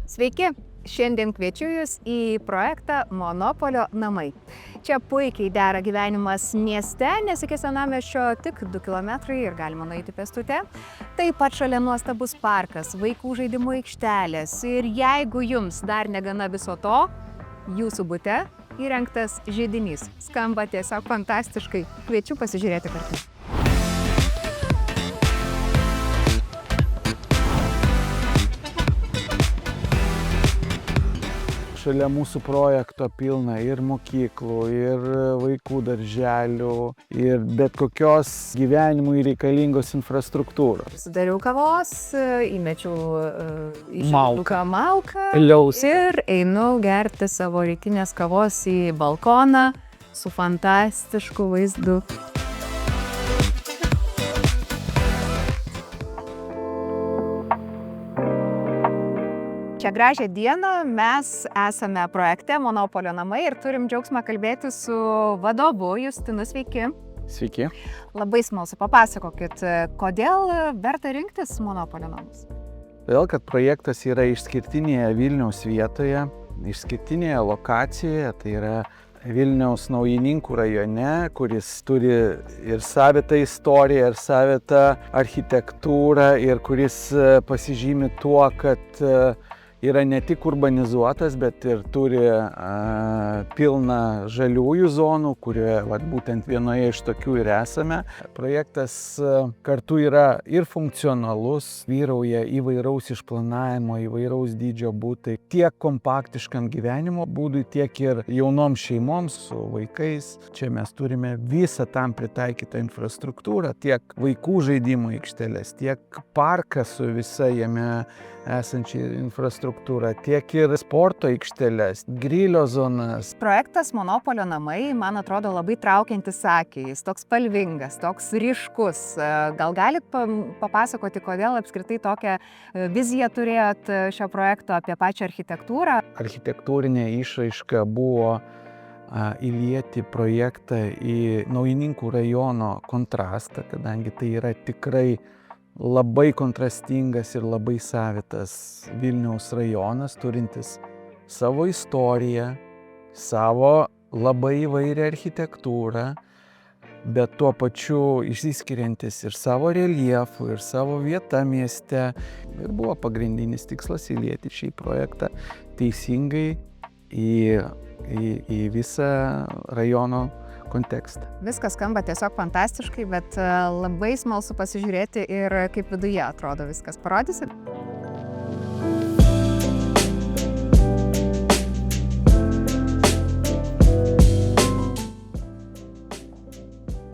Sveiki! Šiandien kviečiu Jūs į projektą Monopolio namai. Čia puikiai dera gyvenimas mieste, nes iki senamiesčio tik 2 km ir galima nueiti pėstute. Taip pat šalia nuostabus parkas, vaikų žaidimų aikštelės. Ir jeigu Jums dar negana viso to, Jūsų bute įrengtas židinys. Skamba tiesiog fantastiškai. Kviečiu pasižiūrėti kartu. Šalia mūsų projekto pilna ir mokyklų, ir vaikų darželių, ir bet kokios gyvenimui reikalingos infrastruktūros. Sudariau kavos, įmečiau į Malką. malką Liauską. ir einu gerti savo rytinės kavos į balkoną su fantastišku vaizdu. Šią gražią dieną mes esame projekte Monopolio namai ir turim džiaugsmą kalbėti su vadovu Justinu. Sveiki. Sveiki. Labai smalsu, papasakokit, kodėl verta rinktis Monopolio namus? Todėl, kad projektas yra išskirtinėje Vilniaus vietoje, išskirtinėje lokacijoje, tai yra Vilniaus Naujininkų rajone, kuris turi ir savitą istoriją, ir savitą architektūrą, ir kuris pasižymi tuo, kad yra ne tik urbanizuotas, bet ir turi pilną žaliųjų zonų, kurioje būtent vienoje iš tokių ir esame. Projektas kartu yra ir funkcionalus, vyrauja įvairaus išplanavimo, įvairaus dydžio butai, tiek kompaktiškam gyvenimo būdui, tiek ir jaunoms šeimoms su vaikais. Čia mes turime visą tam pritaikytą infrastruktūrą, tiek vaikų žaidimų aikštelės, tiek parką su visa jame esančią infrastruktūrą, tiek ir sporto aikšteles, grilio zonas. Projektas Monopolio namai, man atrodo, labai traukiantis akį. Jis toks spalvingas, toks ryškus. Gal galit papasakoti, kodėl apskritai tokią viziją turėjot šio projekto apie pačią architektūrą? Architektūrinė išraiška buvo įlieti projektą į Naujininkų rajono kontrastą, kadangi tai yra tikrai labai kontrastingas ir labai savitas Vilniaus rajonas, turintis savo istoriją, savo labai įvairią architektūrą, bet tuo pačiu išsiskiriantis ir savo reljefu, ir savo vieta mieste. Ir buvo pagrindinis tikslas įlieti šį projektą teisingai į visą rajono kontekstą. Viskas skamba tiesiog fantastiškai, bet labai smalsu pasižiūrėti ir kaip viduje atrodo viskas. Parodysit?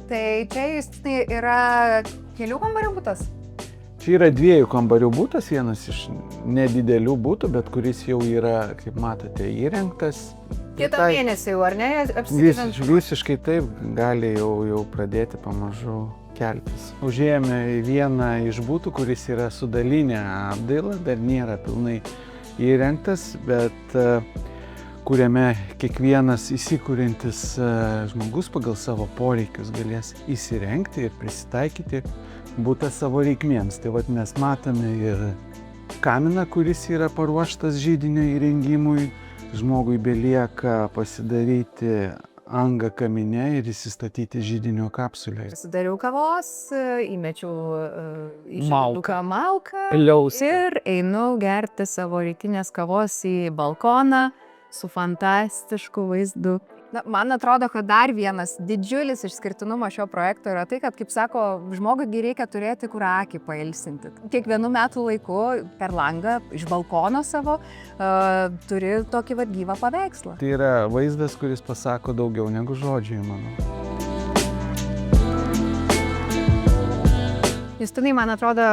Tai čia Justinai yra kelių kambarių butas? Čia yra 2 kambarių butas, vienas iš nedidelių butų, bet kuris jau yra, kaip matote, įrengtas. Kitą mėnesį jau, ar ne? Apsigyvent? Visiškai taip, gali jau pradėti pamažu keltis. Užėjome į vieną iš butų, kuris yra su dalinė apdaila, dar nėra pilnai įrengtas, bet kuriame kiekvienas įsikuriantis žmogus pagal savo poreikius galės įsirengti ir prisitaikyti butą savo reikmėms. Tai mes matome ir kaminą, kuris yra paruoštas židinio įrengimui. Žmogui belieka pasidaryti angą kamine ir įsistatyti židinio kapsulę. Sudariau kavos, įmečiau į Malką. malką Liauską. ir einu gerti savo rytinės kavos į balkoną su fantastišku vaizdu. Na, man atrodo, kad dar vienas didžiulis išskirtinumas šio projekto yra tai, kad, kaip sako, žmogui reikia turėti kur akį pailsinti. Kiekvienu metų laiku per langą iš balkono savo turi tokį gyvą paveikslą. Tai yra vaizdas, kuris pasako daugiau negu žodžiai, manau. Justinai, man atrodo,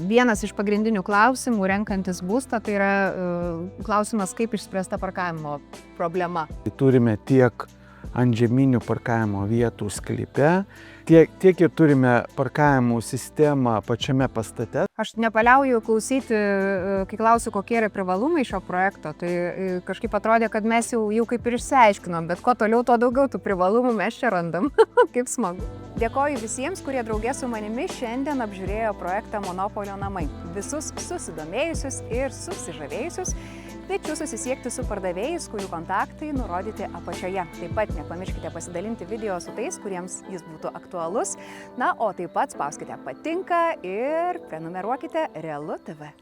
vienas iš pagrindinių klausimų renkantis būstą, tai yra klausimas, kaip išspręsta parkavimo problema. Turime tiek antžeminių parkavimo vietų sklype, tiek ir turime parkavimų sistemą pačiame pastate. Aš nepaliauju klausyti, kai klausiu, kokie yra privalumai šio projekto, tai kažkaip atrodė, kad mes jau kaip ir išsiaiškinom, bet kuo toliau, tuo daugiau tų privalumų mes čia randam. Kaip smagu. Dėkoju visiems, kurie draugė su manimi šiandien apžiūrėjo projektą Monopolio namai. Visus susidomėjusius ir susižavėjusius kviečiu susisiekti su pardavėjais, kurių kontaktai nurodyti apačioje. Taip pat nepamirškite pasidalinti video su tais, kuriems jis būtų aktualus. Na, o taip pat spauskite patinka ir prenumeruokite Realu TV.